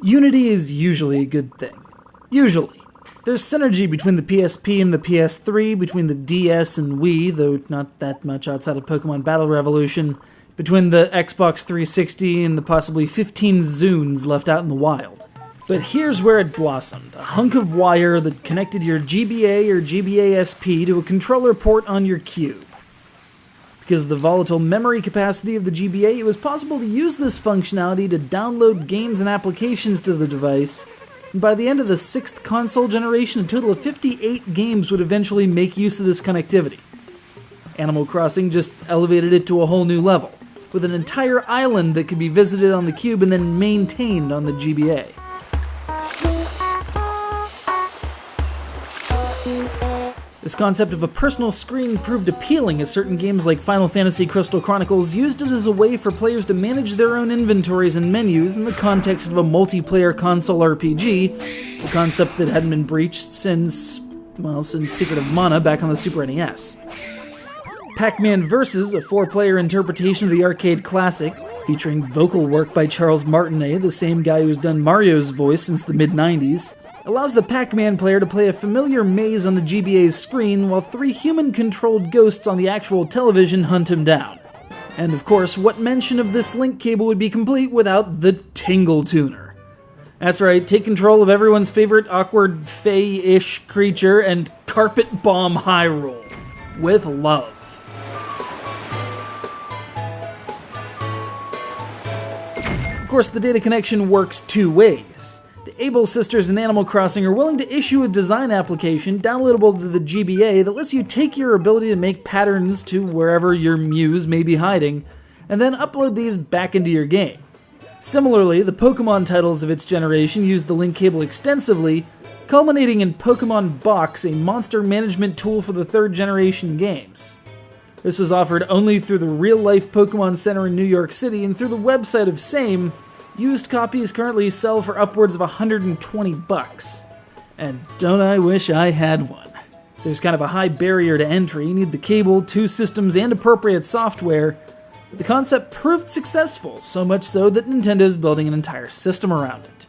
Unity is usually a good thing. Usually. There's synergy between the PSP and the PS3, between the DS and Wii, though not that much outside of Pokemon Battle Revolution, between the Xbox 360 and the possibly 15 Zunes left out in the wild. But here's where it blossomed, a hunk of wire that connected your GBA or GBA SP to a controller port on your Cube. Because of the volatile memory capacity of the GBA, it was possible to use this functionality to download games and applications to the device, and by the end of the 6th console generation, a total of 58 games would eventually make use of this connectivity. Animal Crossing just elevated it to a whole new level, with an entire island that could be visited on the Cube and then maintained on the GBA. This concept of a personal screen proved appealing as certain games like Final Fantasy Crystal Chronicles used it as a way for players to manage their own inventories and menus in the context of a multiplayer console RPG, a concept that hadn't been breached since Secret of Mana back on the Super NES. Pac-Man Versus, a 4-player interpretation of the arcade classic, featuring vocal work by Charles Martinet, the same guy who's done Mario's voice since the mid-90s, allows the Pac-Man player to play a familiar maze on the GBA's screen while 3 human-controlled ghosts on the actual television hunt him down. And of course, what mention of this link cable would be complete without the Tingle Tuner? That's right, take control of everyone's favorite awkward fey-ish creature and carpet bomb Hyrule. With love. Of course, the data connection works 2 ways. The Able Sisters in Animal Crossing are willing to issue a design application downloadable to the GBA that lets you take your ability to make patterns to wherever your muse may be hiding, and then upload these back into your game. Similarly, the Pokemon titles of its generation used the link cable extensively, culminating in Pokemon Box, a monster management tool for the 3rd generation games. This was offered only through the real-life Pokemon Center in New York City and through the website of same. Used copies currently sell for upwards of $120. And don't I wish I had one. There's kind of a high barrier to entry, you need the cable, 2 systems, and appropriate software. But the concept proved successful, so much so that Nintendo's building an entire system around it.